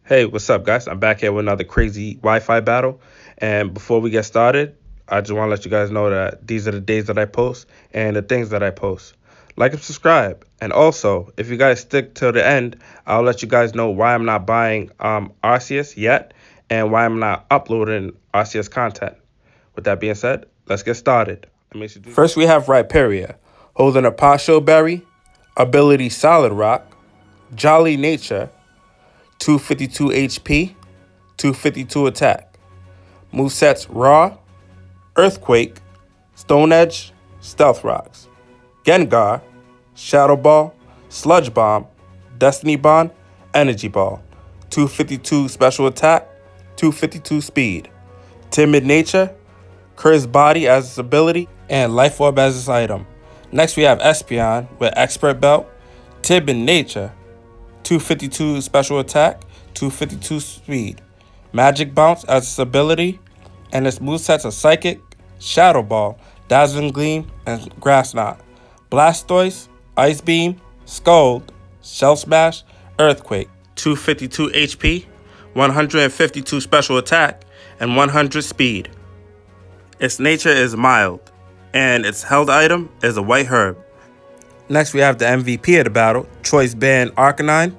Hey, what's up, guys? I'm back here with another crazy Wi-Fi battle. And before we get started, I just want to let you guys know that these are the days that I post and the things that I post. Like and subscribe. And also, if you guys stick till the end, I'll let you guys know why I'm not buying Arceus yet and why I'm not uploading Arceus content. With that being said, let's get started. First, we have Rhyperior, holding a partial berry, ability Solid Rock, Jolly Nature, 252 HP, 252 attack. Movesets Raw, Earthquake, Stone Edge, Stealth Rocks. Gengar, Shadow Ball, Sludge Bomb, Destiny Bond, Energy Ball. 252 special attack, 252 speed. Timid Nature, Cursed Body as its ability, and Life Orb as its item. Next we have Espeon with Expert Belt, Timid Nature, 252 special attack, 252 speed. Magic Bounce as its ability, and its movesets are Psychic, Shadow Ball, Dazzling Gleam, and Grass Knot. Blastoise, Ice Beam, Scald, Shell Smash, Earthquake. 252 HP, 152 special attack, and 100 speed. Its nature is mild, and its held item is a white herb. Next, we have the MVP of the battle, Choice Band Arcanine,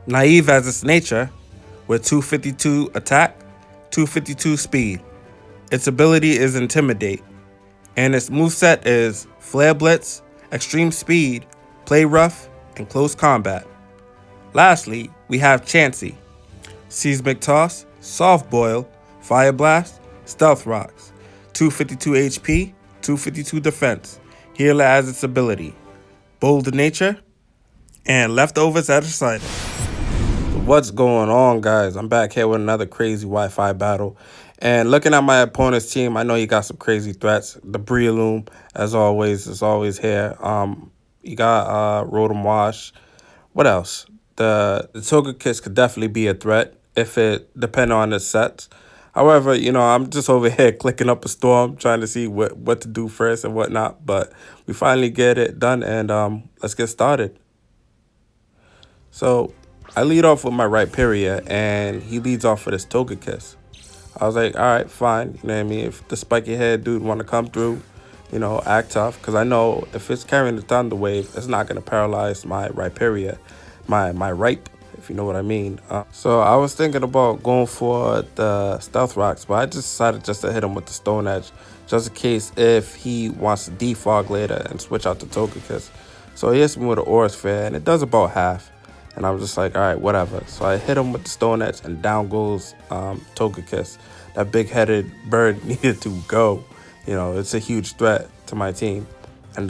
naive as its nature, with 252 attack, 252 speed. Its ability is Intimidate, and its moveset is Flare Blitz, Extreme Speed, Play Rough, and Close Combat. Lastly, we have Chansey, Seismic Toss, Soft Boil, Fire Blast, Stealth Rocks, 252 HP, 252 defense, Healer as its ability, Bold Nature, and Leftovers at its item. What's going on, guys? I'm back here with another crazy Wi-Fi battle. And looking at my opponent's team, I know he got some crazy threats. The Prwell'Z, as always, is always here. You got Rotom Wash. What else? The Togekiss could definitely be a threat if it depends on its sets. However, I'm just over here clicking up a storm, trying to see what to do first and whatnot. But we finally get it done, and let's get started. So I lead off with my Rhyperior, and he leads off with his Togekiss. I was like, all right, fine. You know what I mean? If the spiky head dude want to come through, act tough. Because I know if it's carrying the Thunder Wave, it's not going to paralyze my Rhyperior, my Ripe, if you know what I mean. So I was thinking about going for the Stealth Rocks, but I just decided just to hit him with the Stone Edge, just in case if he wants to defog later and switch out the Togekiss. So he hits me with an Aura Sphere, and it does about half. And I was just like, all right, whatever. So I hit him with the Stone Edge, and down goes Togekiss. That big-headed bird needed to go. It's a huge threat to my team. And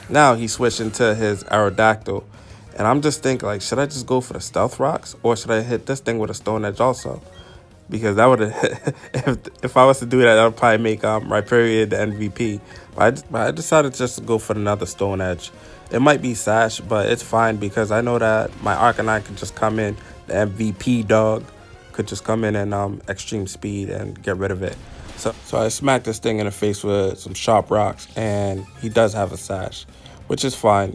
now he switched into his Aerodactyl. And I'm just thinking, like, should I just go for the Stealth Rocks? Or should I hit this thing with a Stone Edge also? Because that would have, if I was to do that would probably make Rhyperior the MVP. But I decided just to go for another Stone Edge. It might be Sash, but it's fine because I know that my Arcanine could just come in. The MVP dog could just come in and extreme speed and get rid of it. So I smacked this thing in the face with some sharp rocks, and he does have a Sash, which is fine.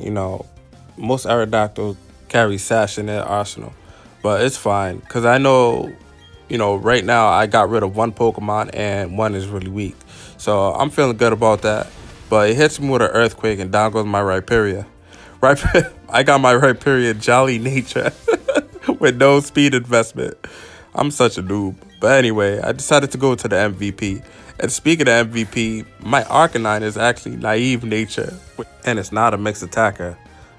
Most Aerodactyls carry Sash in their arsenal, but it's fine because I know, right now I got rid of one Pokemon and one is really weak. So I'm feeling good about that. But it hits me with an Earthquake, and down goes my Rhyperior. I got my Rhyperior Jolly Nature with no speed investment. I'm such a noob. But anyway, I decided to go to the MVP. And speaking of MVP, my Arcanine is actually Naive Nature. And it's not a mixed attacker.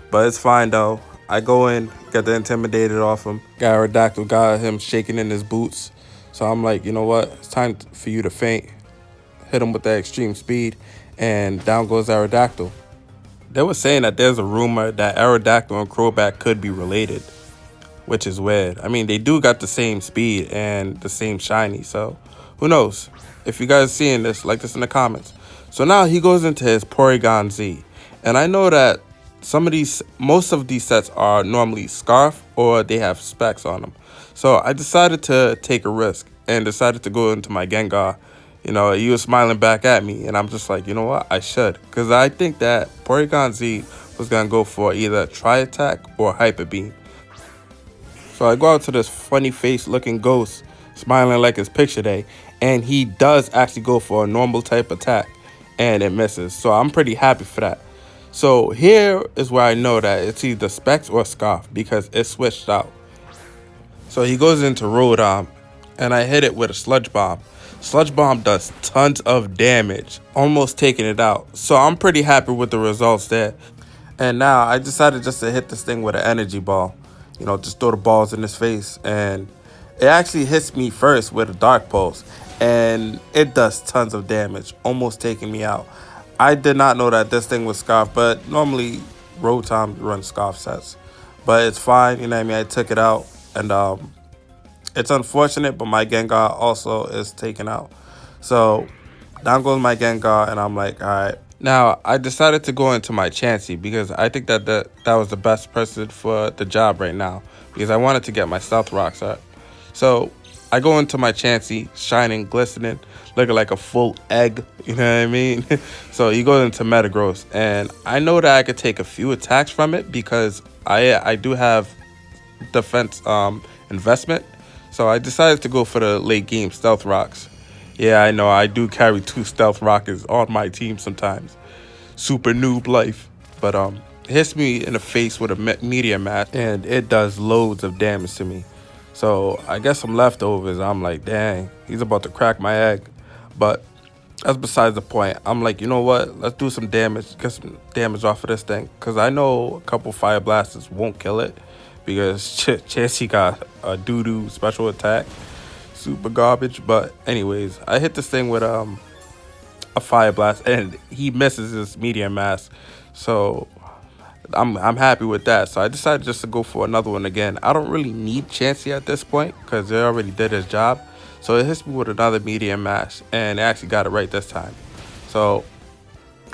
But it's fine, though. I go in, get the Intimidated off him. Got Aerodactyl, got him shaking in his boots. So I'm like, you know what? It's time for you to faint. Hit him with that extreme speed. And down goes Aerodactyl. They were saying that there's a rumor that Aerodactyl and Crobat could be related, which is weird. I mean, they do got the same speed and the same shiny, so who knows? If you guys seeing this, like this in the comments. So now he goes into his Prwell'Z, and I know that most of these sets are normally Scarf or they have specs on them. So I decided to take a risk and decided to go into my Gengar. He was smiling back at me, and I'm just like, you know what? I should. Because I think that Prwell'Z was going to go for either Tri-Attack or Hyper Beam. So I go out to this funny face looking ghost, smiling like it's picture day, and he does actually go for a normal type attack, and it misses. So I'm pretty happy for that. So here is where I know that it's either Specs or Scarf because it switched out. So he goes into Rotom, and I hit it with a Sludge Bomb. Sludge Bomb does tons of damage, almost taking it out. So I'm pretty happy with the results there. And now I decided just to hit this thing with an energy ball. You know, just throw the balls in his face. And it actually hits me first with a Dark Pulse. And it does tons of damage, almost taking me out. I did not know that this thing was Scarf, but normally Rotom runs Scarf sets. But it's fine, you know what I mean? I took it out. And it's unfortunate, but my Gengar also is taken out. So down goes my Gengar, and I'm like, all right. Now, I decided to go into my Chansey because I think that was the best person for the job right now because I wanted to get my Stealth Rocks up. So I go into my Chansey, shining, glistening, looking like a full egg, you know what I mean? So he goes into Metagross, and I know that I could take a few attacks from it because I do have defense investment. So I decided to go for the late game Stealth Rocks. Yeah, I know, I do carry 2 Stealth Rockets on my team sometimes. Super noob life. But it hits me in the face with a Meteor Mash, and it does loads of damage to me. So I guess some leftovers, I'm like, dang, he's about to crack my egg. But that's besides the point. I'm like, you know what? Let's do some damage, get some damage off of this thing. Because I know a couple Fire Blasters won't kill it. Because Chansey got a doo-doo special attack. Super garbage. But anyways, I hit this thing with a Fire Blast, and he misses his Meteor Mass. So I'm happy with that. So I decided just to go for another one again. I don't really need Chansey at this point because they already did his job. So it hits me with another Meteor Mash, and it actually got it right this time. So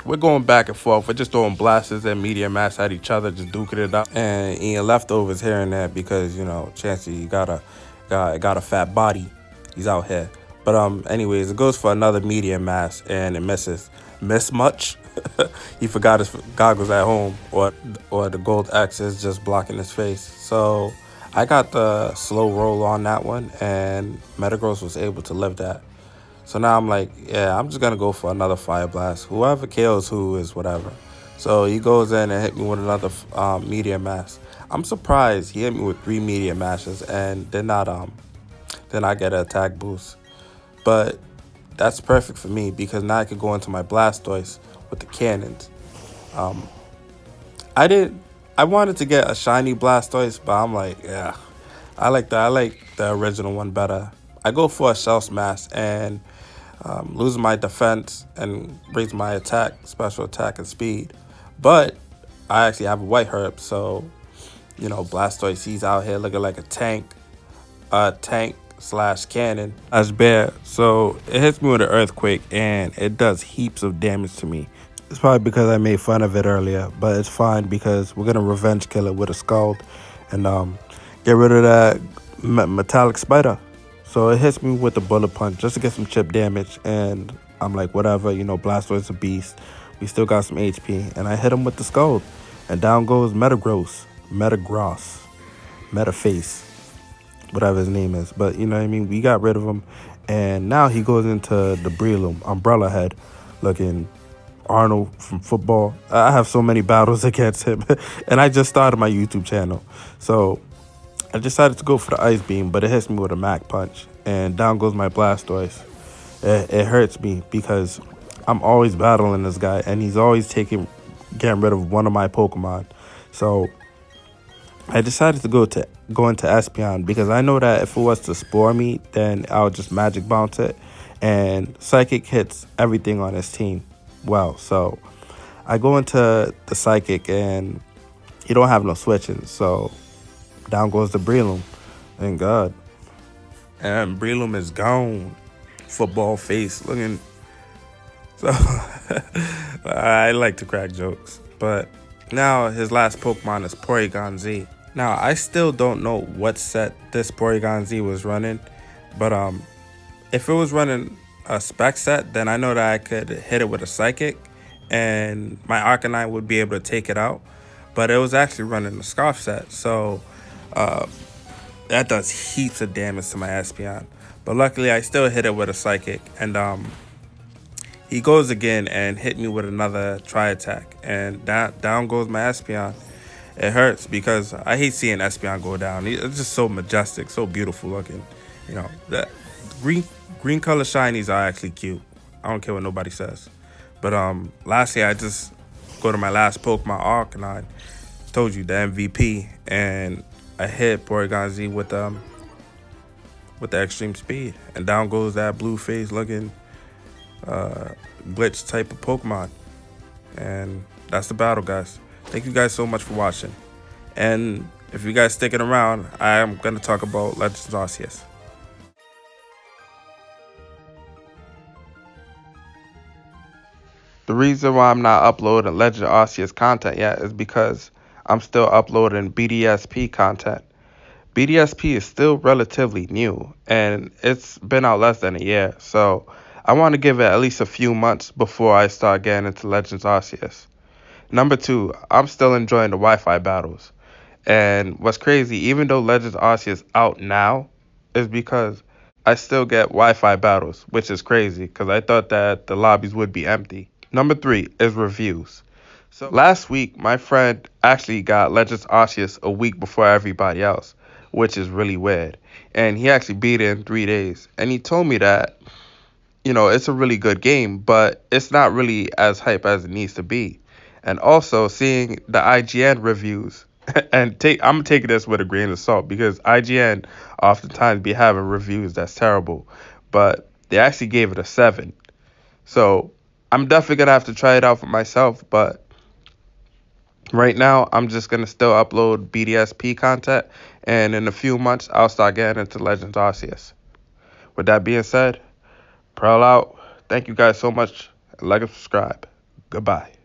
we're going back and forth. We're just throwing blasters and Meteor Mash at each other, just duking it up, and eating leftovers here and there because, you know, Chansey got a fat body. He's out here. But anyways, it goes for another Meteor Mash, and it misses. Miss much? He forgot his goggles at home, or the gold X is just blocking his face. So I got the slow roll on that one, and Metagross was able to live that. So now I'm like, yeah, I'm just going to go for another Fire Blast. Whoever kills who is whatever. So he goes in and hit me with another Meteor Mash. I'm surprised he hit me with 3 Meteor Mashes and did not get an attack boost. But that's perfect for me because now I could go into my Blastoise with the cannons. I wanted to get a shiny Blastoise, but I'm like, yeah, I like the original one better. I go for a Shell Smash and losing my defense and raise my attack, special attack and speed. But I actually have a White Herb, so you know, Blastoise, he's out here looking like a tank / cannon as bear. So it hits me with an Earthquake, and it does heaps of damage to me. It's probably because I made fun of it earlier, but it's fine because we're gonna revenge kill it with a Scald and get rid of that metallic spider. So it hits me with the Bullet Punch just to get some chip damage, and I'm like, whatever, you know, Blastoise is a beast. We still got some HP, and I hit him with the Scald, and down goes Metaface, whatever his name is. But you know what I mean, we got rid of him, and now he goes into the Breloom, Umbrella Head, looking Arnold from football. I have so many battles against him, and I just started my YouTube channel, so I decided to go for the Ice Beam, but it hits me with a Mach Punch, and down goes my Blastoise. It hurts me because I'm always battling this guy, and he's always getting rid of one of my Pokemon. So I decided to go into Espeon because I know that if it was to Spore me, then I'll just Magic Bounce it, and Psychic hits everything on his team. Well, so I go into the Psychic, and he don't have no switching, so down goes the Breloom. Thank God. And Breloom is gone. Football face looking. So I like to crack jokes. But now his last Pokemon is Prwell'Z. Now I still don't know what set this Prwell'Z was running. But if it was running a spec set, then I know that I could hit it with a Psychic, and my Arcanine would be able to take it out. But it was actually running a Scarf set. So that does heaps of damage to my Espeon. But luckily, I still hit it with a Psychic, and he goes again and hit me with another Tri Attack, and down goes my Espeon. It hurts because I hate seeing Espeon go down. It's just so majestic, so beautiful looking. You know, the green color shinies are actually cute. I don't care what nobody says. But lastly, I just go to my last Pokemon, Arcanine. Told you the MVP, and I hit Prwell'Z with the extreme speed, and down goes that blue face looking glitch type of Pokemon. And that's the battle, guys. Thank you guys so much for watching. And if you guys sticking around, I am gonna talk about Legends Arceus. The reason why I'm not uploading Legend Arceus content yet is because I'm still uploading BDSP content. BDSP is still relatively new, and it's been out less than a year, so I want to give it at least a few months before I start getting into Legends Arceus. Number 2, I'm still enjoying the Wi-Fi battles. And what's crazy, even though Legends Arceus out now, is because I still get Wi-Fi battles, which is crazy because I thought that the lobbies would be empty. Number 3 is reviews. So last week, my friend actually got Legends Arceus a week before everybody else, which is really weird. And he actually beat it in 3 days. And he told me that, it's a really good game, but it's not really as hype as it needs to be. And also seeing the IGN reviews, and I'm taking this with a grain of salt because IGN oftentimes be having reviews that's terrible, but they actually gave it a 7. So I'm definitely gonna have to try it out for myself, but right now I'm just gonna still upload BDSP content, and in a few months I'll start getting into Legends Arceus. With that being said, Prwell out. Thank you guys so much. Like and subscribe. Goodbye.